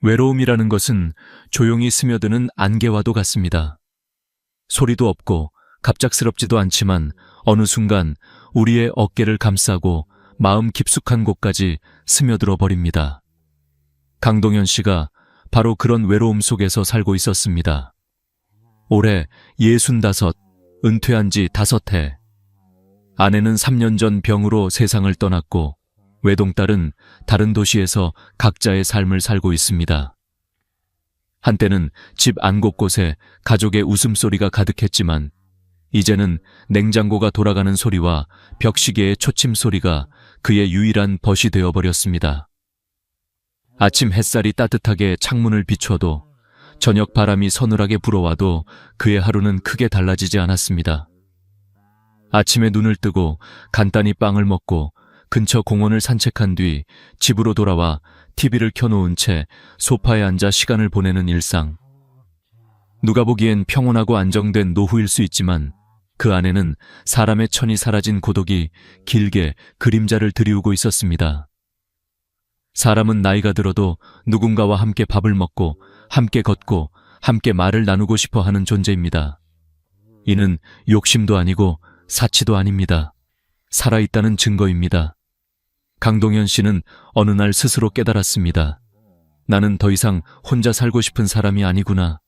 외로움이라는 것은 조용히 스며드는 안개와도 같습니다. 소리도 없고 갑작스럽지도 않지만 어느 순간 우리의 어깨를 감싸고 마음 깊숙한 곳까지 스며들어 버립니다. 강동현 씨가 바로 그런 외로움 속에서 살고 있었습니다. 올해 65, 은퇴한 지 5해. 아내는 3년 전 병으로 세상을 떠났고 외동딸은 다른 도시에서 각자의 삶을 살고 있습니다. 한때는 집 안 곳곳에 가족의 웃음소리가 가득했지만 이제는 냉장고가 돌아가는 소리와 벽시계의 초침 소리가 그의 유일한 벗이 되어버렸습니다. 아침 햇살이 따뜻하게 창문을 비춰도 저녁 바람이 서늘하게 불어와도 그의 하루는 크게 달라지지 않았습니다. 아침에 눈을 뜨고 간단히 빵을 먹고 근처 공원을 산책한 뒤 집으로 돌아와 TV를 켜놓은 채 소파에 앉아 시간을 보내는 일상. 누가 보기엔 평온하고 안정된 노후일 수 있지만 그 안에는 사람의 천이 사라진 고독이 길게 그림자를 드리우고 있었습니다. 사람은 나이가 들어도 누군가와 함께 밥을 먹고 함께 걷고 함께 말을 나누고 싶어 하는 존재입니다. 이는 욕심도 아니고 사치도 아닙니다. 살아있다는 증거입니다. 강동현 씨는 어느 날 스스로 깨달았습니다. 나는 더 이상 혼자 살고 싶은 사람이 아니구나.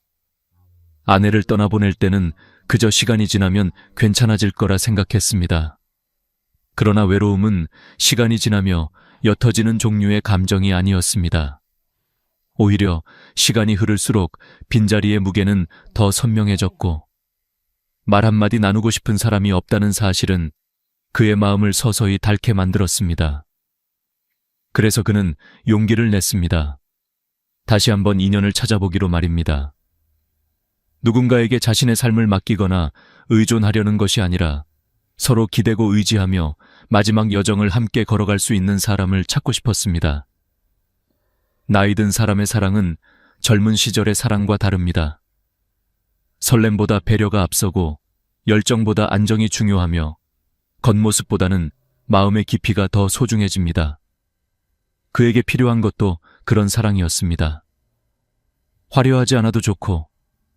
아내를 떠나보낼 때는 그저 시간이 지나면 괜찮아질 거라 생각했습니다. 그러나 외로움은 시간이 지나며 옅어지는 종류의 감정이 아니었습니다. 오히려 시간이 흐를수록 빈자리의 무게는 더 선명해졌고 말 한마디 나누고 싶은 사람이 없다는 사실은 그의 마음을 서서히 닳게 만들었습니다. 그래서 그는 용기를 냈습니다. 다시 한번 인연을 찾아보기로 말입니다. 누군가에게 자신의 삶을 맡기거나 의존하려는 것이 아니라 서로 기대고 의지하며 마지막 여정을 함께 걸어갈 수 있는 사람을 찾고 싶었습니다. 나이 든 사람의 사랑은 젊은 시절의 사랑과 다릅니다. 설렘보다 배려가 앞서고 열정보다 안정이 중요하며 겉모습보다는 마음의 깊이가 더 소중해집니다. 그에게 필요한 것도 그런 사랑이었습니다. 화려하지 않아도 좋고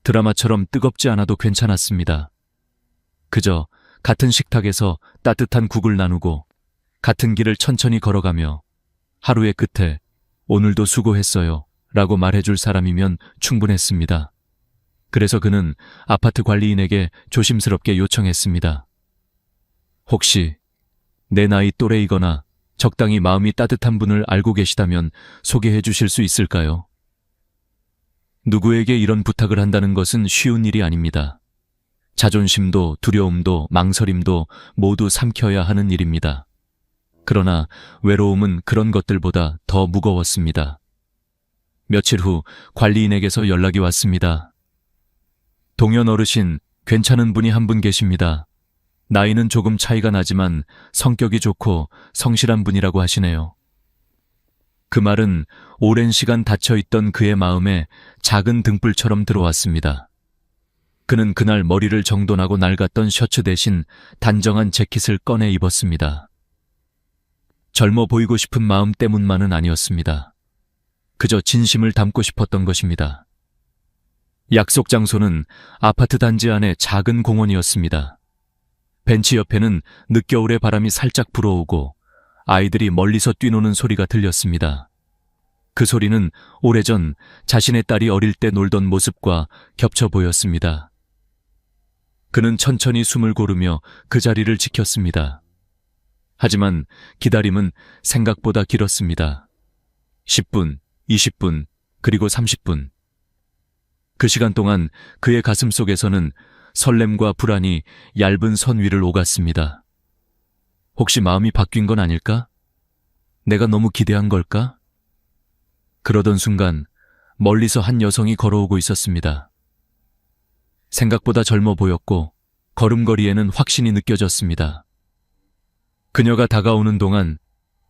드라마처럼 뜨겁지 않아도 괜찮았습니다. 그저 같은 식탁에서 따뜻한 국을 나누고 같은 길을 천천히 걸어가며 하루의 끝에 오늘도 수고했어요 라고 말해줄 사람이면 충분했습니다. 그래서 그는 아파트 관리인에게 조심스럽게 요청했습니다. 혹시 내 나이 또래이거나 적당히 마음이 따뜻한 분을 알고 계시다면 소개해 주실 수 있을까요? 누구에게 이런 부탁을 한다는 것은 쉬운 일이 아닙니다. 자존심도 두려움도 망설임도 모두 삼켜야 하는 일입니다. 그러나 외로움은 그런 것들보다 더 무거웠습니다. 며칠 후 관리인에게서 연락이 왔습니다. 동현 어르신, 괜찮은 분이 한 분 계십니다. 나이는 조금 차이가 나지만 성격이 좋고 성실한 분이라고 하시네요. 그 말은 오랜 시간 닫혀있던 그의 마음에 작은 등불처럼 들어왔습니다. 그는 그날 머리를 정돈하고 낡았던 셔츠 대신 단정한 재킷을 꺼내 입었습니다. 젊어 보이고 싶은 마음 때문만은 아니었습니다. 그저 진심을 담고 싶었던 것입니다. 약속 장소는 아파트 단지 안의 작은 공원이었습니다. 벤치 옆에는 늦겨울의 바람이 살짝 불어오고 아이들이 멀리서 뛰노는 소리가 들렸습니다. 그 소리는 오래전 자신의 딸이 어릴 때 놀던 모습과 겹쳐 보였습니다. 그는 천천히 숨을 고르며 그 자리를 지켰습니다. 하지만 기다림은 생각보다 길었습니다. 10분, 20분, 그리고 30분. 그 시간 동안 그의 가슴 속에서는 설렘과 불안이 얇은 선 위를 오갔습니다. 혹시 마음이 바뀐 건 아닐까? 내가 너무 기대한 걸까? 그러던 순간 멀리서 한 여성이 걸어오고 있었습니다. 생각보다 젊어 보였고 걸음걸이에는 확신이 느껴졌습니다. 그녀가 다가오는 동안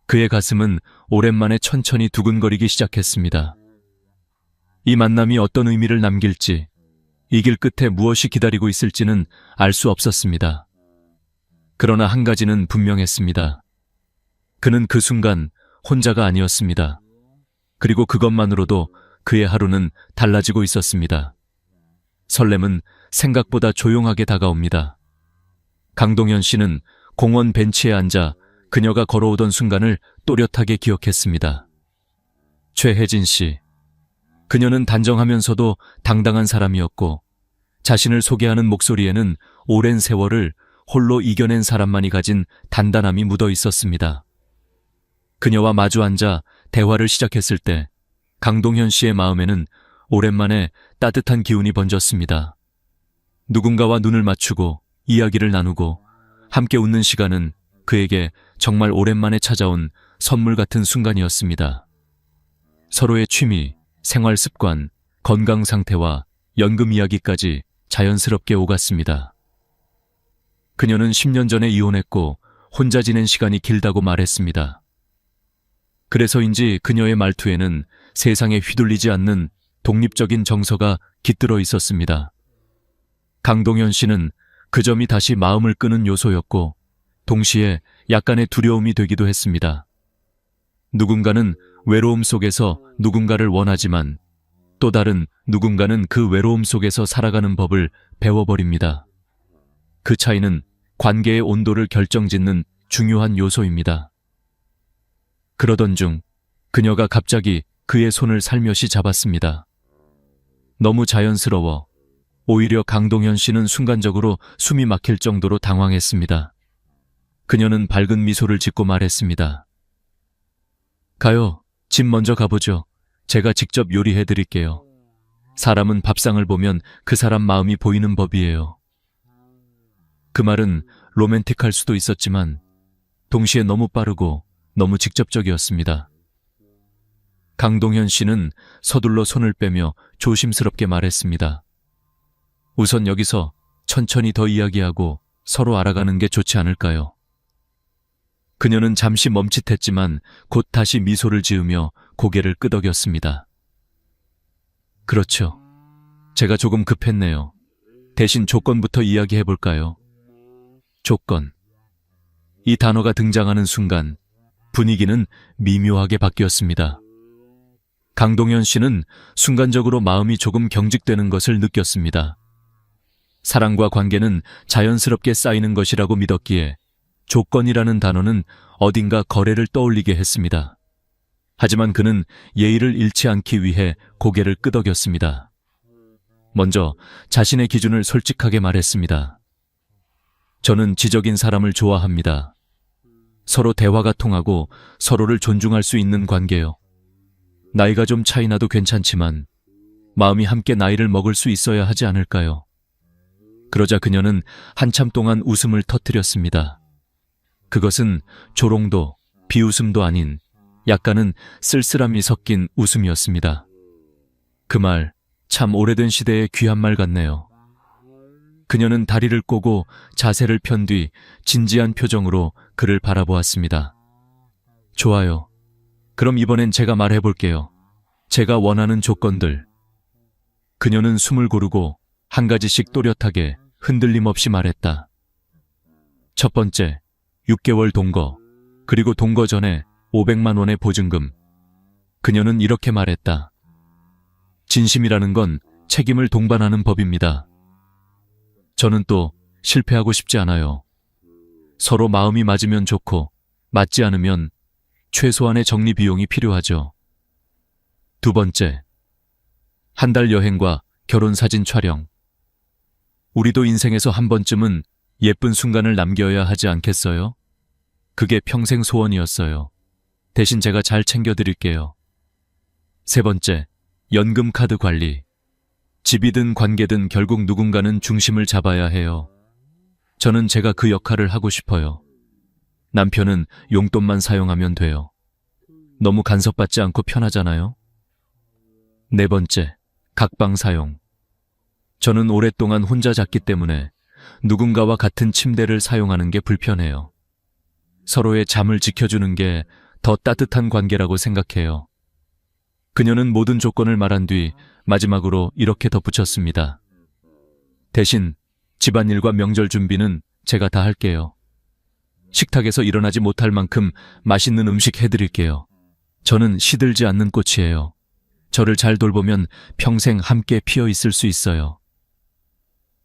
그의 가슴은 오랜만에 천천히 두근거리기 시작했습니다. 이 만남이 어떤 의미를 남길지, 이 길 끝에 무엇이 기다리고 있을지는 알 수 없었습니다. 그러나 한 가지는 분명했습니다. 그는 그 순간 혼자가 아니었습니다. 그리고 그것만으로도 그의 하루는 달라지고 있었습니다. 설렘은 생각보다 조용하게 다가옵니다. 강동현 씨는 공원 벤치에 앉아 그녀가 걸어오던 순간을 또렷하게 기억했습니다. 최혜진 씨. 그녀는 단정하면서도 당당한 사람이었고 자신을 소개하는 목소리에는 오랜 세월을 홀로 이겨낸 사람만이 가진 단단함이 묻어 있었습니다. 그녀와 마주 앉아 대화를 시작했을 때 강동현 씨의 마음에는 오랜만에 따뜻한 기운이 번졌습니다. 누군가와 눈을 맞추고 이야기를 나누고 함께 웃는 시간은 그에게 정말 오랜만에 찾아온 선물 같은 순간이었습니다. 서로의 취미, 생활 습관, 건강 상태와 연금 이야기까지 자연스럽게 오갔습니다. 그녀는 10년 전에 이혼했고 혼자 지낸 시간이 길다고 말했습니다. 그래서인지 그녀의 말투에는 세상에 휘둘리지 않는 독립적인 정서가 깃들어 있었습니다. 강동현 씨는 그 점이 다시 마음을 끄는 요소였고 동시에 약간의 두려움이 되기도 했습니다. 누군가는 외로움 속에서 누군가를 원하지만 또 다른 누군가는 그 외로움 속에서 살아가는 법을 배워버립니다. 그 차이는 관계의 온도를 결정짓는 중요한 요소입니다. 그러던 중 그녀가 갑자기 그의 손을 살며시 잡았습니다. 너무 자연스러워 오히려 강동현 씨는 순간적으로 숨이 막힐 정도로 당황했습니다. 그녀는 밝은 미소를 짓고 말했습니다. 가요. 집 먼저 가보죠. 제가 직접 요리해 드릴게요. 사람은 밥상을 보면 그 사람 마음이 보이는 법이에요. 그 말은 로맨틱할 수도 있었지만 동시에 너무 빠르고 너무 직접적이었습니다. 강동현 씨는 서둘러 손을 빼며 조심스럽게 말했습니다. 우선 여기서 천천히 더 이야기하고 서로 알아가는 게 좋지 않을까요? 그녀는 잠시 멈칫했지만 곧 다시 미소를 지으며 고개를 끄덕였습니다. 그렇죠. 제가 조금 급했네요. 대신 조건부터 이야기해 볼까요? 조건. 이 단어가 등장하는 순간 분위기는 미묘하게 바뀌었습니다. 강동현 씨는 순간적으로 마음이 조금 경직되는 것을 느꼈습니다. 사랑과 관계는 자연스럽게 쌓이는 것이라고 믿었기에 조건이라는 단어는 어딘가 거래를 떠올리게 했습니다. 하지만 그는 예의를 잃지 않기 위해 고개를 끄덕였습니다. 먼저 자신의 기준을 솔직하게 말했습니다. 저는 지적인 사람을 좋아합니다. 서로 대화가 통하고 서로를 존중할 수 있는 관계요. 나이가 좀 차이 나도 괜찮지만 마음이 함께 나이를 먹을 수 있어야 하지 않을까요? 그러자 그녀는 한참 동안 웃음을 터뜨렸습니다. 그것은 조롱도 비웃음도 아닌 약간은 쓸쓸함이 섞인 웃음이었습니다. 그 말 참 오래된 시대의 귀한 말 같네요. 그녀는 다리를 꼬고 자세를 편 뒤 진지한 표정으로 그를 바라보았습니다. 좋아요. 그럼 이번엔 제가 말해볼게요. 제가 원하는 조건들. 그녀는 숨을 고르고 한 가지씩 또렷하게 흔들림 없이 말했다. 첫 번째, 6개월 동거, 그리고 동거 전에 500만 원의 보증금. 그녀는 이렇게 말했다. 진심이라는 건 책임을 동반하는 법입니다. 저는 또 실패하고 싶지 않아요. 서로 마음이 맞으면 좋고 맞지 않으면 최소한의 정리 비용이 필요하죠. 두 번째, 한 달 여행과 결혼 사진 촬영. 우리도 인생에서 한 번쯤은 예쁜 순간을 남겨야 하지 않겠어요? 그게 평생 소원이었어요. 대신 제가 잘 챙겨드릴게요. 세 번째, 연금 카드 관리. 집이든 관계든 결국 누군가는 중심을 잡아야 해요. 저는 제가 그 역할을 하고 싶어요. 남편은 용돈만 사용하면 돼요. 너무 간섭받지 않고 편하잖아요? 네 번째, 각방 사용. 저는 오랫동안 혼자 잤기 때문에 누군가와 같은 침대를 사용하는 게 불편해요. 서로의 잠을 지켜주는 게 더 따뜻한 관계라고 생각해요. 그녀는 모든 조건을 말한 뒤 마지막으로 이렇게 덧붙였습니다. 대신 집안일과 명절 준비는 제가 다 할게요. 식탁에서 일어나지 못할 만큼 맛있는 음식 해드릴게요. 저는 시들지 않는 꽃이에요. 저를 잘 돌보면 평생 함께 피어 있을 수 있어요.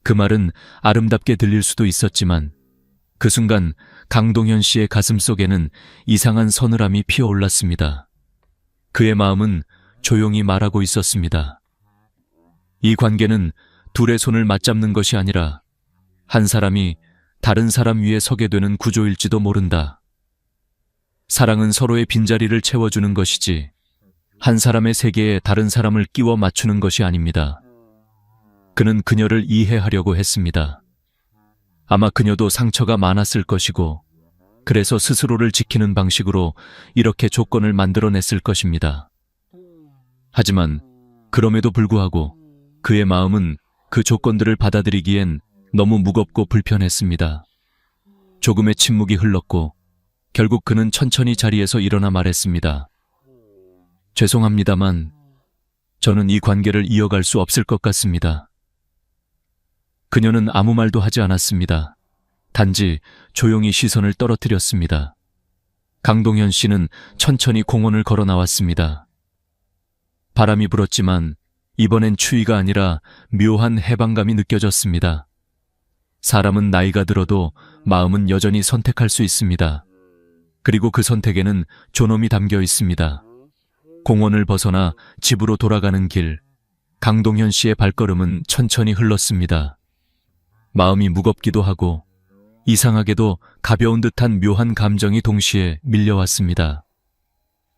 그 말은 아름답게 들릴 수도 있었지만 그 순간 강동현 씨의 가슴 속에는 이상한 서늘함이 피어올랐습니다. 그의 마음은 조용히 말하고 있었습니다. 이 관계는 둘의 손을 맞잡는 것이 아니라 한 사람이 다른 사람 위에 서게 되는 구조일지도 모른다. 사랑은 서로의 빈자리를 채워주는 것이지 한 사람의 세계에 다른 사람을 끼워 맞추는 것이 아닙니다. 그는 그녀를 이해하려고 했습니다. 아마 그녀도 상처가 많았을 것이고 그래서 스스로를 지키는 방식으로 이렇게 조건을 만들어냈을 것입니다. 하지만 그럼에도 불구하고 그의 마음은 그 조건들을 받아들이기엔 너무 무겁고 불편했습니다. 조금의 침묵이 흘렀고 결국 그는 천천히 자리에서 일어나 말했습니다. 죄송합니다만 저는 이 관계를 이어갈 수 없을 것 같습니다. 그녀는 아무 말도 하지 않았습니다. 단지 조용히 시선을 떨어뜨렸습니다. 강동현 씨는 천천히 공원을 걸어 나왔습니다. 바람이 불었지만 이번엔 추위가 아니라 묘한 해방감이 느껴졌습니다. 사람은 나이가 들어도 마음은 여전히 선택할 수 있습니다. 그리고 그 선택에는 존엄이 담겨 있습니다. 공원을 벗어나 집으로 돌아가는 길, 강동현 씨의 발걸음은 천천히 흘렀습니다. 마음이 무겁기도 하고 이상하게도 가벼운 듯한 묘한 감정이 동시에 밀려왔습니다.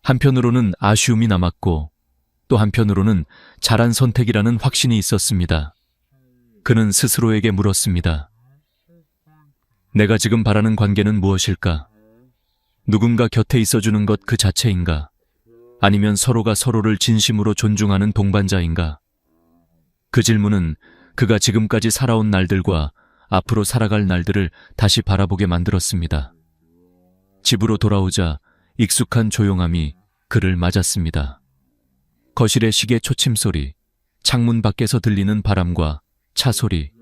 한편으로는 아쉬움이 남았고 또 한편으로는 잘한 선택이라는 확신이 있었습니다. 그는 스스로에게 물었습니다. 내가 지금 바라는 관계는 무엇일까? 누군가 곁에 있어주는 것 그 자체인가? 아니면 서로가 서로를 진심으로 존중하는 동반자인가? 그 질문은 그가 지금까지 살아온 날들과 앞으로 살아갈 날들을 다시 바라보게 만들었습니다. 집으로 돌아오자 익숙한 조용함이 그를 맞았습니다. 거실의 시계 초침 소리, 창문 밖에서 들리는 바람과 차 소리,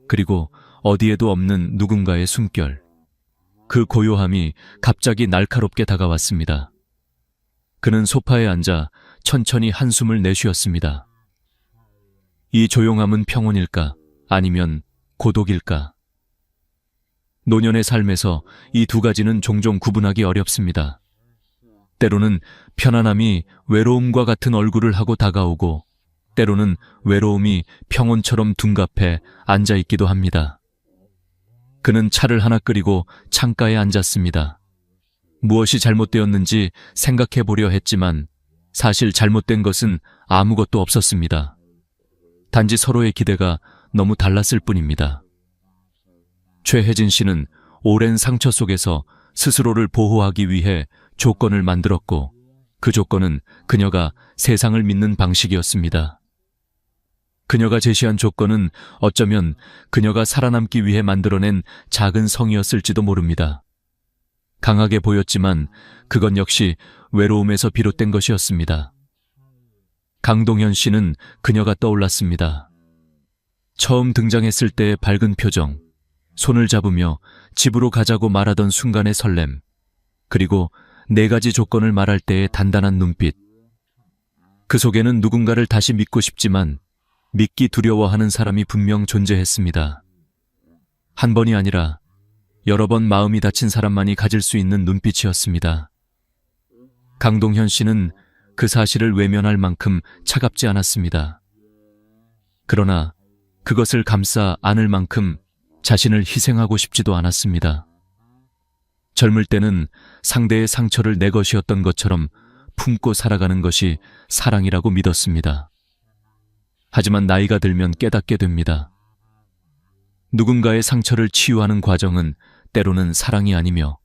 그리고 어디에도 없는 누군가의 숨결. 그 고요함이 갑자기 날카롭게 다가왔습니다. 그는 소파에 앉아 천천히 한숨을 내쉬었습니다. 이 조용함은 평온일까? 아니면 고독일까? 노년의 삶에서 이 두 가지는 종종 구분하기 어렵습니다. 때로는 편안함이 외로움과 같은 얼굴을 하고 다가오고 때로는 외로움이 평온처럼 둔갑해 앉아있기도 합니다. 그는 차를 하나 끓이고 창가에 앉았습니다. 무엇이 잘못되었는지 생각해 보려 했지만 사실 잘못된 것은 아무것도 없었습니다. 단지 서로의 기대가 너무 달랐을 뿐입니다. 최혜진 씨는 오랜 상처 속에서 스스로를 보호하기 위해 조건을 만들었고 그 조건은 그녀가 세상을 믿는 방식이었습니다. 그녀가 제시한 조건은 어쩌면 그녀가 살아남기 위해 만들어낸 작은 성이었을지도 모릅니다. 강하게 보였지만 그건 역시 외로움에서 비롯된 것이었습니다. 강동현 씨는 그녀가 떠올랐습니다. 처음 등장했을 때의 밝은 표정, 손을 잡으며 집으로 가자고 말하던 순간의 설렘, 그리고 4가지 조건을 말할 때의 단단한 눈빛. 그 속에는 누군가를 다시 믿고 싶지만 믿기 두려워하는 사람이 분명 존재했습니다. 한 번이 아니라 여러 번 마음이 다친 사람만이 가질 수 있는 눈빛이었습니다. 강동현 씨는 그 사실을 외면할 만큼 차갑지 않았습니다. 그러나 그것을 감싸 안을 만큼 자신을 희생하고 싶지도 않았습니다. 젊을 때는 상대의 상처를 내 것이었던 것처럼 품고 살아가는 것이 사랑이라고 믿었습니다. 하지만 나이가 들면 깨닫게 됩니다. 누군가의 상처를 치유하는 과정은 때로는 사랑이 아니며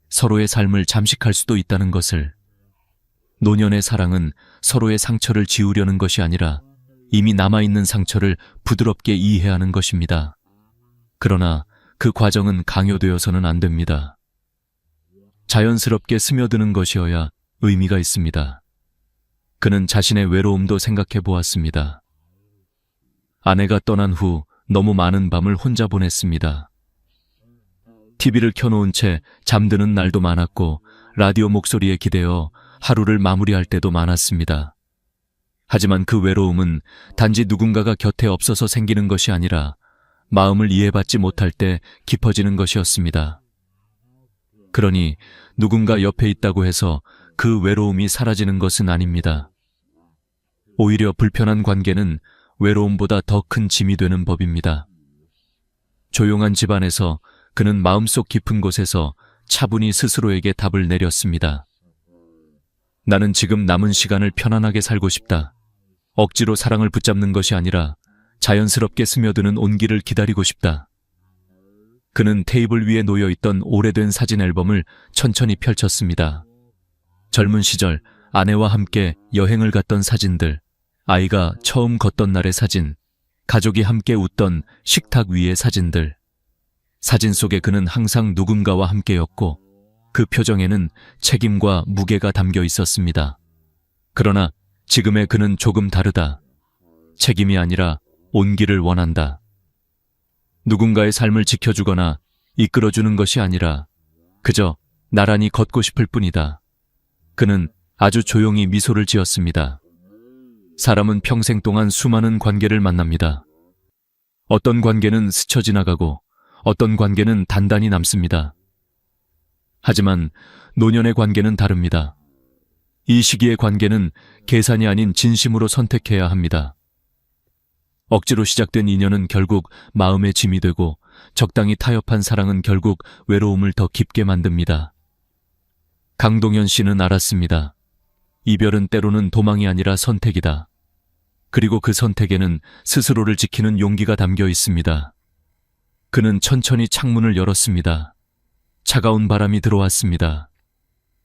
서로의 삶을 잠식할 수도 있다는 것을. 노년의 사랑은 서로의 상처를 지우려는 것이 아니라 이미 남아있는 상처를 부드럽게 이해하는 것입니다. 그러나 그 과정은 강요되어서는 안 됩니다. 자연스럽게 스며드는 것이어야 의미가 있습니다. 그는 자신의 외로움도 생각해 보았습니다. 아내가 떠난 후 너무 많은 밤을 혼자 보냈습니다. TV를 켜놓은 채 잠드는 날도 많았고 라디오 목소리에 기대어 하루를 마무리할 때도 많았습니다. 하지만 그 외로움은 단지 누군가가 곁에 없어서 생기는 것이 아니라 마음을 이해받지 못할 때 깊어지는 것이었습니다. 그러니 누군가 옆에 있다고 해서 그 외로움이 사라지는 것은 아닙니다. 오히려 불편한 관계는 외로움보다 더 큰 짐이 되는 법입니다. 조용한 집안에서 그는 마음속 깊은 곳에서 차분히 스스로에게 답을 내렸습니다. 나는 지금 남은 시간을 편안하게 살고 싶다. 억지로 사랑을 붙잡는 것이 아니라 자연스럽게 스며드는 온기를 기다리고 싶다. 그는 테이블 위에 놓여있던 오래된 사진 앨범을 천천히 펼쳤습니다. 젊은 시절 아내와 함께 여행을 갔던 사진들, 아이가 처음 걷던 날의 사진, 가족이 함께 웃던 식탁 위의 사진들. 사진 속에 그는 항상 누군가와 함께였고 그 표정에는 책임과 무게가 담겨 있었습니다. 그러나 지금의 그는 조금 다르다. 책임이 아니라 온기를 원한다. 누군가의 삶을 지켜주거나 이끌어주는 것이 아니라 그저 나란히 걷고 싶을 뿐이다. 그는 아주 조용히 미소를 지었습니다. 사람은 평생 동안 수많은 관계를 만납니다. 어떤 관계는 스쳐 지나가고 어떤 관계는 단단히 남습니다. 하지만 노년의 관계는 다릅니다. 이 시기의 관계는 계산이 아닌 진심으로 선택해야 합니다. 억지로 시작된 인연은 결국 마음의 짐이 되고 적당히 타협한 사랑은 결국 외로움을 더 깊게 만듭니다. 강동현 씨는 알았습니다. 이별은 때로는 도망이 아니라 선택이다. 그리고 그 선택에는 스스로를 지키는 용기가 담겨 있습니다. 그는 천천히 창문을 열었습니다. 차가운 바람이 들어왔습니다.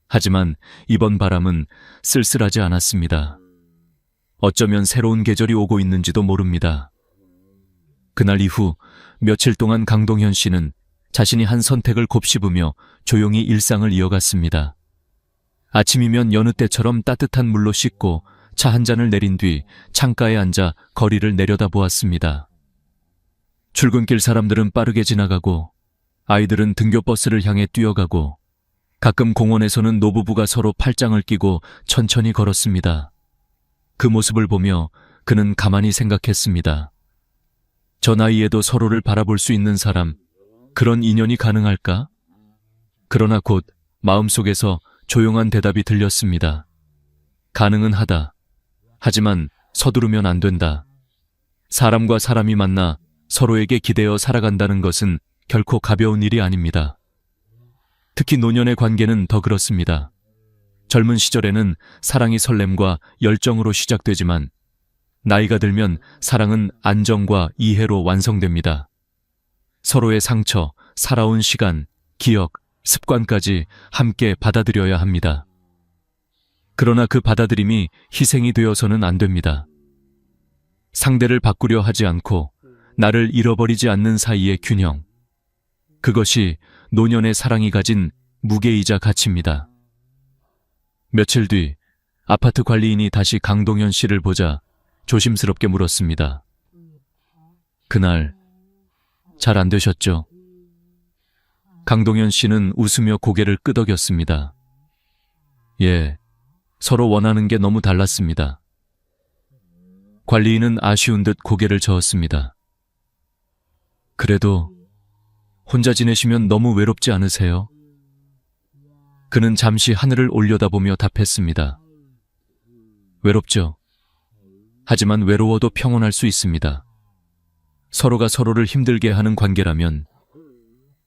하지만 이번 바람은 쓸쓸하지 않았습니다. 어쩌면 새로운 계절이 오고 있는지도 모릅니다. 그날 이후 며칠 동안 강동현 씨는 자신이 한 선택을 곱씹으며 조용히 일상을 이어갔습니다. 아침이면 여느 때처럼 따뜻한 물로 씻고 차 한 잔을 내린 뒤 창가에 앉아 거리를 내려다보았습니다. 출근길 사람들은 빠르게 지나가고 아이들은 등교버스를 향해 뛰어가고 가끔 공원에서는 노부부가 서로 팔짱을 끼고 천천히 걸었습니다. 그 모습을 보며 그는 가만히 생각했습니다. 저 나이에도 서로를 바라볼 수 있는 사람, 그런 인연이 가능할까? 그러나 곧 마음속에서 조용한 대답이 들렸습니다. 가능은 하다. 하지만 서두르면 안 된다. 사람과 사람이 만나 서로에게 기대어 살아간다는 것은 결코 가벼운 일이 아닙니다. 특히 노년의 관계는 더 그렇습니다. 젊은 시절에는 사랑이 설렘과 열정으로 시작되지만 나이가 들면 사랑은 안정과 이해로 완성됩니다. 서로의 상처, 살아온 시간, 기억, 습관까지 함께 받아들여야 합니다. 그러나 그 받아들임이 희생이 되어서는 안 됩니다. 상대를 바꾸려 하지 않고 나를 잃어버리지 않는 사이의 균형. 그것이 노년의 사랑이 가진 무게이자 가치입니다. 며칠 뒤 아파트 관리인이 다시 강동현 씨를 보자 조심스럽게 물었습니다. 그날 잘 안 되셨죠? 강동현 씨는 웃으며 고개를 끄덕였습니다. 예, 서로 원하는 게 너무 달랐습니다. 관리인은 아쉬운 듯 고개를 저었습니다. 그래도 혼자 지내시면 너무 외롭지 않으세요? 그는 잠시 하늘을 올려다보며 답했습니다. 외롭죠. 하지만 외로워도 평온할 수 있습니다. 서로가 서로를 힘들게 하는 관계라면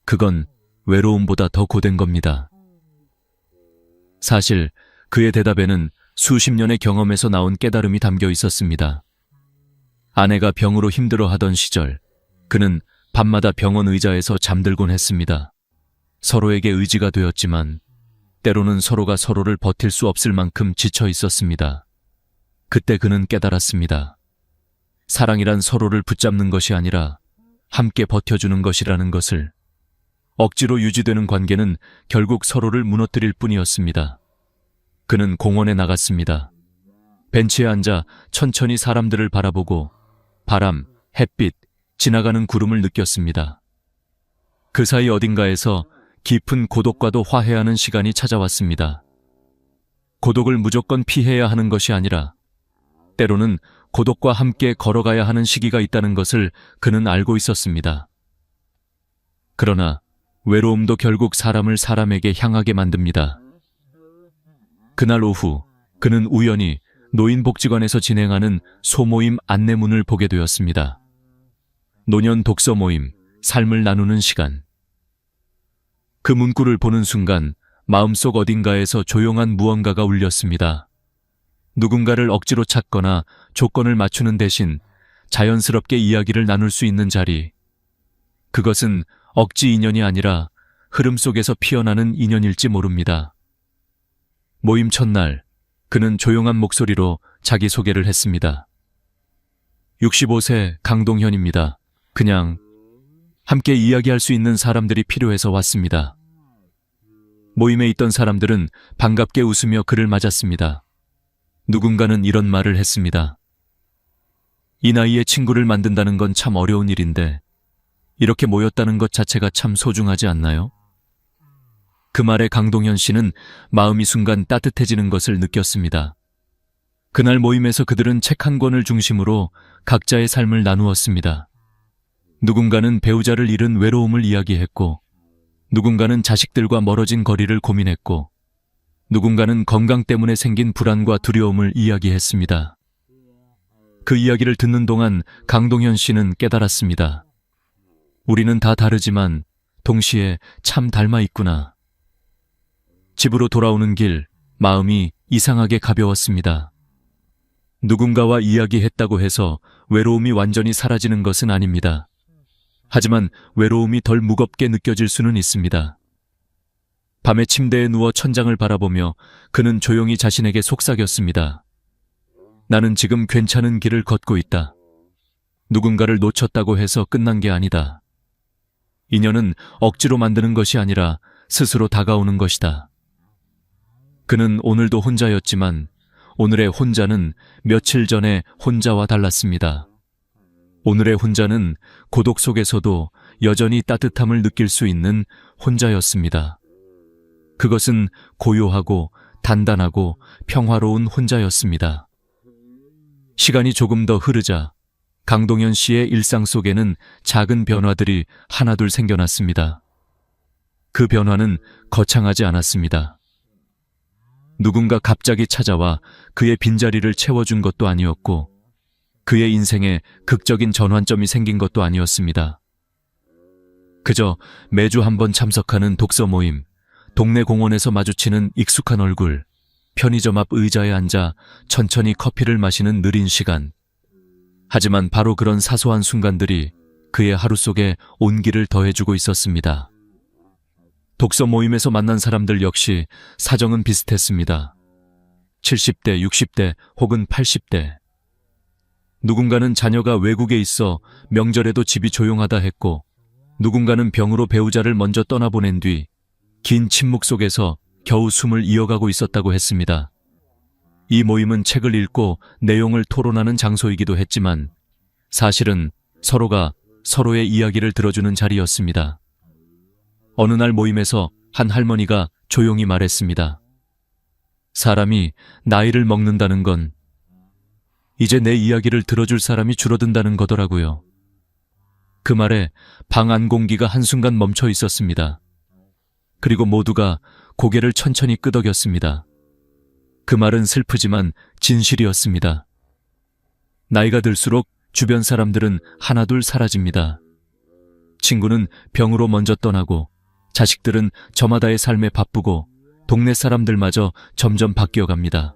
그건 외로움보다 더 고된 겁니다. 사실 그의 대답에는 수십 년의 경험에서 나온 깨달음이 담겨 있었습니다. 아내가 병으로 힘들어하던 시절 그는 밤마다 병원 의자에서 잠들곤 했습니다. 서로에게 의지가 되었지만 때로는 서로가 서로를 버틸 수 없을 만큼 지쳐 있었습니다. 그때 그는 깨달았습니다. 사랑이란 서로를 붙잡는 것이 아니라 함께 버텨주는 것이라는 것을. 억지로 유지되는 관계는 결국 서로를 무너뜨릴 뿐이었습니다. 그는 공원에 나갔습니다. 벤치에 앉아 천천히 사람들을 바라보고 바람, 햇빛, 지나가는 구름을 느꼈습니다. 그 사이 어딘가에서 깊은 고독과도 화해하는 시간이 찾아왔습니다. 고독을 무조건 피해야 하는 것이 아니라 때로는 고독과 함께 걸어가야 하는 시기가 있다는 것을 그는 알고 있었습니다. 그러나 외로움도 결국 사람을 사람에게 향하게 만듭니다. 그날 오후 그는 우연히 노인복지관에서 진행하는 소모임 안내문을 보게 되었습니다. 노년 독서 모임, 삶을 나누는 시간. 그 문구를 보는 순간 마음속 어딘가에서 조용한 무언가가 울렸습니다. 누군가를 억지로 찾거나 조건을 맞추는 대신 자연스럽게 이야기를 나눌 수 있는 자리. 그것은 억지 인연이 아니라 흐름 속에서 피어나는 인연일지 모릅니다. 모임 첫날, 그는 조용한 목소리로 자기소개를 했습니다. 65세 강동현입니다. 그냥 함께 이야기할 수 있는 사람들이 필요해서 왔습니다. 모임에 있던 사람들은 반갑게 웃으며 그를 맞았습니다. 누군가는 이런 말을 했습니다. 이 나이에 친구를 만든다는 건 참 어려운 일인데 이렇게 모였다는 것 자체가 참 소중하지 않나요? 그 말에 강동현 씨는 마음이 순간 따뜻해지는 것을 느꼈습니다. 그날 모임에서 그들은 책 한 권을 중심으로 각자의 삶을 나누었습니다. 누군가는 배우자를 잃은 외로움을 이야기했고, 누군가는 자식들과 멀어진 거리를 고민했고, 누군가는 건강 때문에 생긴 불안과 두려움을 이야기했습니다. 그 이야기를 듣는 동안 강동현 씨는 깨달았습니다. 우리는 다 다르지만 동시에 참 닮아 있구나. 집으로 돌아오는 길, 마음이 이상하게 가벼웠습니다. 누군가와 이야기했다고 해서 외로움이 완전히 사라지는 것은 아닙니다. 하지만 외로움이 덜 무겁게 느껴질 수는 있습니다. 밤에 침대에 누워 천장을 바라보며 그는 조용히 자신에게 속삭였습니다. 나는 지금 괜찮은 길을 걷고 있다. 누군가를 놓쳤다고 해서 끝난 게 아니다. 인연은 억지로 만드는 것이 아니라 스스로 다가오는 것이다. 그는 오늘도 혼자였지만 오늘의 혼자는 며칠 전의 혼자와 달랐습니다. 오늘의 혼자는 고독 속에서도 여전히 따뜻함을 느낄 수 있는 혼자였습니다. 그것은 고요하고 단단하고 평화로운 혼자였습니다. 시간이 조금 더 흐르자 강동현 씨의 일상 속에는 작은 변화들이 하나둘 생겨났습니다. 그 변화는 거창하지 않았습니다. 누군가 갑자기 찾아와 그의 빈자리를 채워준 것도 아니었고 그의 인생에 극적인 전환점이 생긴 것도 아니었습니다. 그저 매주 한 번 참석하는 독서 모임, 동네 공원에서 마주치는 익숙한 얼굴, 편의점 앞 의자에 앉아 천천히 커피를 마시는 느린 시간. 하지만 바로 그런 사소한 순간들이 그의 하루 속에 온기를 더해주고 있었습니다. 독서 모임에서 만난 사람들 역시 사정은 비슷했습니다. 70대, 60대 혹은 80대. 누군가는 자녀가 외국에 있어 명절에도 집이 조용하다 했고, 누군가는 병으로 배우자를 먼저 떠나보낸 뒤 긴 침묵 속에서 겨우 숨을 이어가고 있었다고 했습니다. 이 모임은 책을 읽고 내용을 토론하는 장소이기도 했지만 사실은 서로가 서로의 이야기를 들어주는 자리였습니다. 어느 날 모임에서 한 할머니가 조용히 말했습니다. 사람이 나이를 먹는다는 건 이제 내 이야기를 들어줄 사람이 줄어든다는 거더라고요. 그 말에 방 안 공기가 한순간 멈춰 있었습니다. 그리고 모두가 고개를 천천히 끄덕였습니다. 그 말은 슬프지만 진실이었습니다. 나이가 들수록 주변 사람들은 하나둘 사라집니다. 친구는 병으로 먼저 떠나고 자식들은 저마다의 삶에 바쁘고 동네 사람들마저 점점 바뀌어갑니다.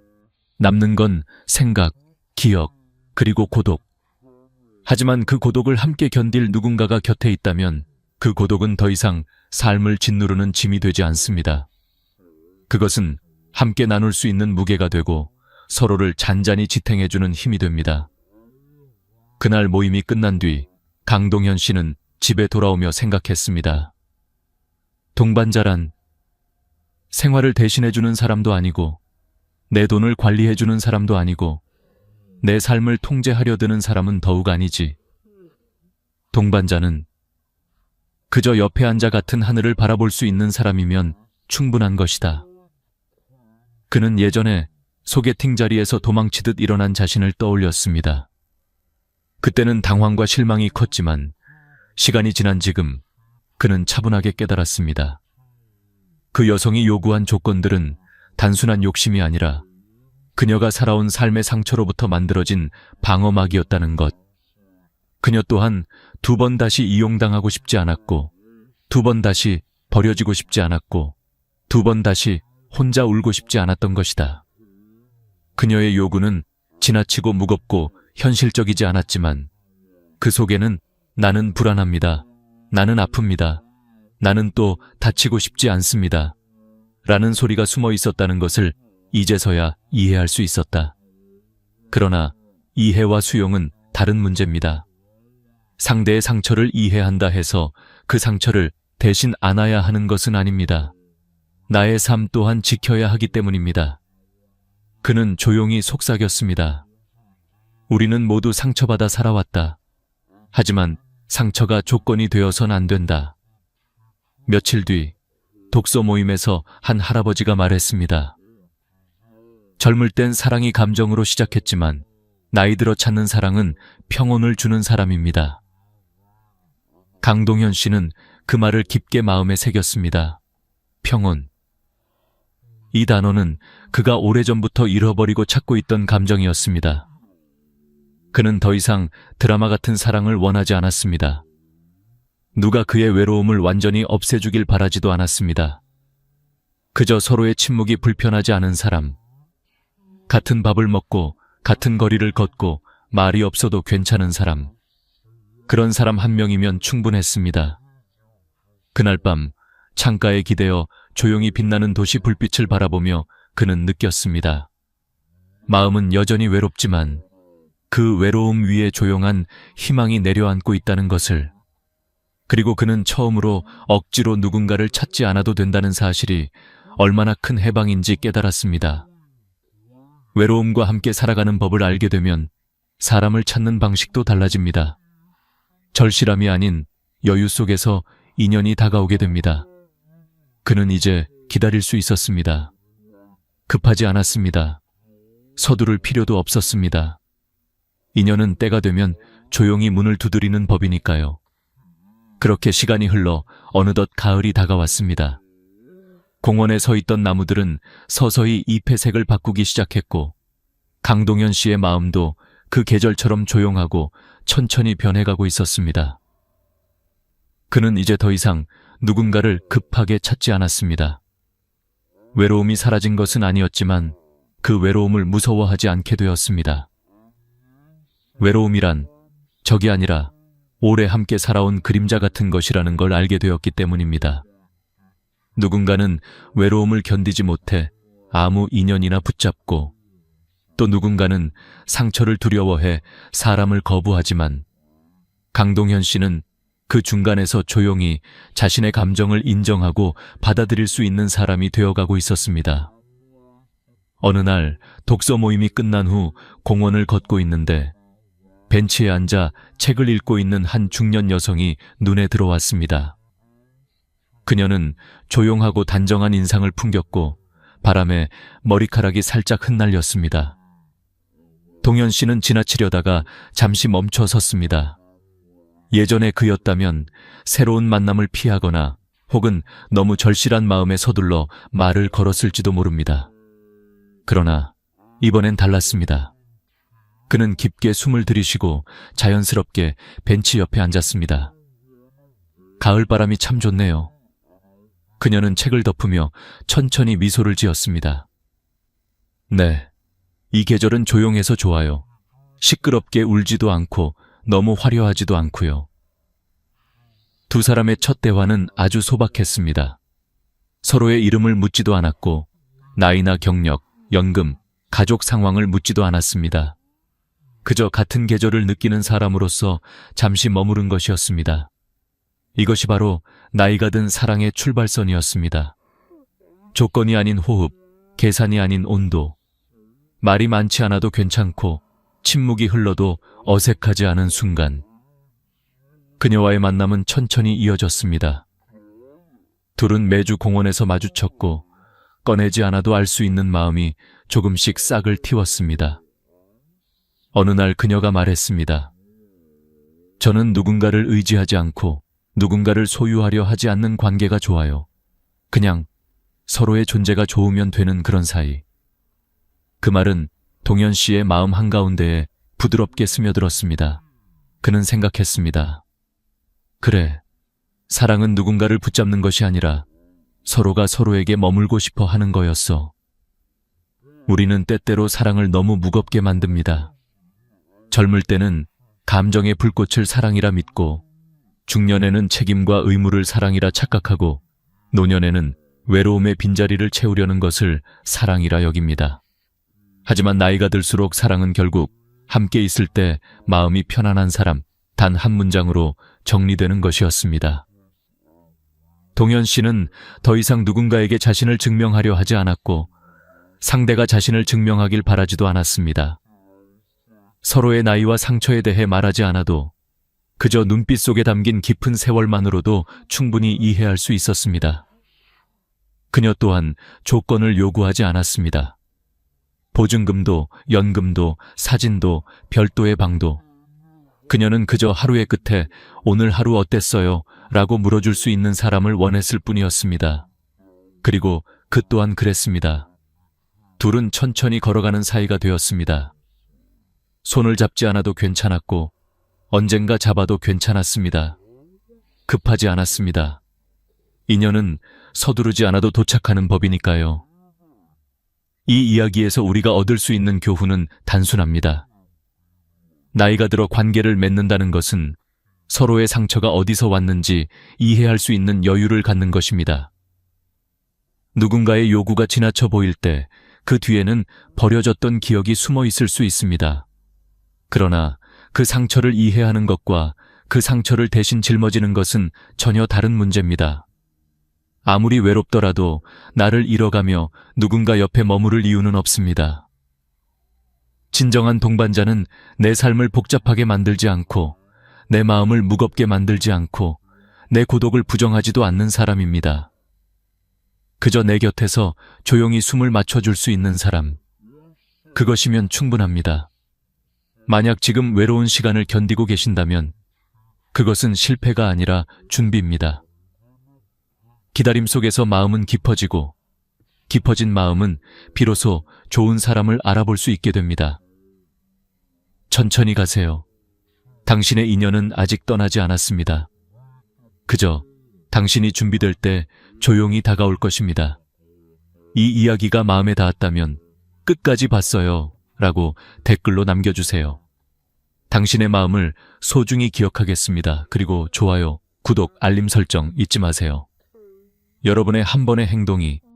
남는 건 생각, 기억, 그리고 고독. 하지만 그 고독을 함께 견딜 누군가가 곁에 있다면 그 고독은 더 이상 삶을 짓누르는 짐이 되지 않습니다. 그것은 함께 나눌 수 있는 무게가 되고 서로를 잔잔히 지탱해주는 힘이 됩니다. 그날 모임이 끝난 뒤 강동현 씨는 집에 돌아오며 생각했습니다. 동반자란 생활을 대신해주는 사람도 아니고 내 돈을 관리해주는 사람도 아니고 내 삶을 통제하려 드는 사람은 더욱 아니지. 동반자는 그저 옆에 앉아 같은 하늘을 바라볼 수 있는 사람이면 충분한 것이다. 그는 예전에 소개팅 자리에서 도망치듯 일어난 자신을 떠올렸습니다. 그때는 당황과 실망이 컸지만 시간이 지난 지금 그는 차분하게 깨달았습니다. 그 여성이 요구한 조건들은 단순한 욕심이 아니라 그녀가 살아온 삶의 상처로부터 만들어진 방어막이었다는 것. 그녀 또한 2번 다시 이용당하고 싶지 않았고, 2번 다시 버려지고 싶지 않았고, 2번 다시 혼자 울고 싶지 않았던 것이다. 그녀의 요구는 지나치고 무겁고 현실적이지 않았지만 그 속에는 나는 불안합니다. 나는 아픕니다. 나는 또 다치고 싶지 않습니다. 라는 소리가 숨어 있었다는 것을 이제서야 이해할 수 있었다. 그러나 이해와 수용은 다른 문제입니다. 상대의 상처를 이해한다 해서 그 상처를 대신 안아야 하는 것은 아닙니다. 나의 삶 또한 지켜야 하기 때문입니다. 그는 조용히 속삭였습니다. 우리는 모두 상처받아 살아왔다. 하지만 상처가 조건이 되어선 안 된다. 며칠 뒤 독서 모임에서 한 할아버지가 말했습니다. 젊을 땐 사랑이 감정으로 시작했지만 나이 들어 찾는 사랑은 평온을 주는 사람입니다. 강동현 씨는 그 말을 깊게 마음에 새겼습니다. 평온. 이 단어는 그가 오래전부터 잃어버리고 찾고 있던 감정이었습니다. 그는 더 이상 드라마 같은 사랑을 원하지 않았습니다. 누가 그의 외로움을 완전히 없애주길 바라지도 않았습니다. 그저 서로의 침묵이 불편하지 않은 사람. 같은 밥을 먹고 같은 거리를 걷고 말이 없어도 괜찮은 사람. 그런 사람 한 명이면 충분했습니다. 그날 밤 창가에 기대어 조용히 빛나는 도시 불빛을 바라보며 그는 느꼈습니다. 마음은 여전히 외롭지만 그 외로움 위에 조용한 희망이 내려앉고 있다는 것을, 그리고 그는 처음으로 억지로 누군가를 찾지 않아도 된다는 사실이 얼마나 큰 해방인지 깨달았습니다. 외로움과 함께 살아가는 법을 알게 되면 사람을 찾는 방식도 달라집니다. 절실함이 아닌 여유 속에서 인연이 다가오게 됩니다. 그는 이제 기다릴 수 있었습니다. 급하지 않았습니다. 서두를 필요도 없었습니다. 인연은 때가 되면 조용히 문을 두드리는 법이니까요. 그렇게 시간이 흘러 어느덧 가을이 다가왔습니다. 공원에 서 있던 나무들은 서서히 잎의 색을 바꾸기 시작했고 강동현 씨의 마음도 그 계절처럼 조용하고 천천히 변해가고 있었습니다. 그는 이제 더 이상 누군가를 급하게 찾지 않았습니다. 외로움이 사라진 것은 아니었지만 그 외로움을 무서워하지 않게 되었습니다. 외로움이란 적이 아니라 오래 함께 살아온 그림자 같은 것이라는 걸 알게 되었기 때문입니다. 누군가는 외로움을 견디지 못해 아무 인연이나 붙잡고, 또 누군가는 상처를 두려워해 사람을 거부하지만 강동현 씨는 그 중간에서 조용히 자신의 감정을 인정하고 받아들일 수 있는 사람이 되어가고 있었습니다. 어느 날 독서 모임이 끝난 후 공원을 걷고 있는데 벤치에 앉아 책을 읽고 있는 한 중년 여성이 눈에 들어왔습니다. 그녀는 조용하고 단정한 인상을 풍겼고 바람에 머리카락이 살짝 흩날렸습니다. 동현 씨는 지나치려다가 잠시 멈춰 섰습니다. 예전에 그였다면 새로운 만남을 피하거나 혹은 너무 절실한 마음에 서둘러 말을 걸었을지도 모릅니다. 그러나 이번엔 달랐습니다. 그는 깊게 숨을 들이쉬고 자연스럽게 벤치 옆에 앉았습니다. 가을바람이 참 좋네요. 그녀는 책을 덮으며 천천히 미소를 지었습니다. 네, 이 계절은 조용해서 좋아요. 시끄럽게 울지도 않고 너무 화려하지도 않고요. 두 사람의 첫 대화는 아주 소박했습니다. 서로의 이름을 묻지도 않았고 나이나 경력, 연금, 가족 상황을 묻지도 않았습니다. 그저 같은 계절을 느끼는 사람으로서 잠시 머무른 것이었습니다. 이것이 바로 나이가 든 사랑의 출발선이었습니다. 조건이 아닌 호흡, 계산이 아닌 온도, 말이 많지 않아도 괜찮고 침묵이 흘러도 어색하지 않은 순간. 그녀와의 만남은 천천히 이어졌습니다. 둘은 매주 공원에서 마주쳤고 꺼내지 않아도 알 수 있는 마음이 조금씩 싹을 틔웠습니다. 어느 날 그녀가 말했습니다. 저는 누군가를 의지하지 않고 누군가를 소유하려 하지 않는 관계가 좋아요. 그냥 서로의 존재가 좋으면 되는 그런 사이. 그 말은 동현 씨의 마음 한가운데에 부드럽게 스며들었습니다. 그는 생각했습니다. 그래, 사랑은 누군가를 붙잡는 것이 아니라 서로가 서로에게 머물고 싶어 하는 거였어. 우리는 때때로 사랑을 너무 무겁게 만듭니다. 젊을 때는 감정의 불꽃을 사랑이라 믿고, 중년에는 책임과 의무를 사랑이라 착각하고, 노년에는 외로움의 빈자리를 채우려는 것을 사랑이라 여깁니다. 하지만 나이가 들수록 사랑은 결국 함께 있을 때 마음이 편안한 사람, 단 한 문장으로 정리되는 것이었습니다. 동현 씨는 더 이상 누군가에게 자신을 증명하려 하지 않았고, 상대가 자신을 증명하길 바라지도 않았습니다. 서로의 나이와 상처에 대해 말하지 않아도 그저 눈빛 속에 담긴 깊은 세월만으로도 충분히 이해할 수 있었습니다. 그녀 또한 조건을 요구하지 않았습니다. 보증금도, 연금도, 사진도, 별도의 방도. 그녀는 그저 하루의 끝에 오늘 하루 어땠어요? 라고 물어줄 수 있는 사람을 원했을 뿐이었습니다. 그리고 그 또한 그랬습니다. 둘은 천천히 걸어가는 사이가 되었습니다. 손을 잡지 않아도 괜찮았고 언젠가 잡아도 괜찮았습니다. 급하지 않았습니다. 인연은 서두르지 않아도 도착하는 법이니까요. 이 이야기에서 우리가 얻을 수 있는 교훈은 단순합니다. 나이가 들어 관계를 맺는다는 것은 서로의 상처가 어디서 왔는지 이해할 수 있는 여유를 갖는 것입니다. 누군가의 요구가 지나쳐 보일 때 그 뒤에는 버려졌던 기억이 숨어 있을 수 있습니다. 그러나 그 상처를 이해하는 것과 그 상처를 대신 짊어지는 것은 전혀 다른 문제입니다. 아무리 외롭더라도 나를 잃어가며 누군가 옆에 머무를 이유는 없습니다. 진정한 동반자는 내 삶을 복잡하게 만들지 않고 내 마음을 무겁게 만들지 않고 내 고독을 부정하지도 않는 사람입니다. 그저 내 곁에서 조용히 숨을 맞춰줄 수 있는 사람. 그것이면 충분합니다. 만약 지금 외로운 시간을 견디고 계신다면 그것은 실패가 아니라 준비입니다. 기다림 속에서 마음은 깊어지고 깊어진 마음은 비로소 좋은 사람을 알아볼 수 있게 됩니다. 천천히 가세요. 당신의 인연은 아직 떠나지 않았습니다. 그저 당신이 준비될 때 조용히 다가올 것입니다. 이 이야기가 마음에 닿았다면 끝까지 봤어요 라고 댓글로 남겨주세요. 당신의 마음을 소중히 기억하겠습니다. 그리고 좋아요, 구독, 알림 설정 잊지 마세요. 여러분의 한 번의 행동이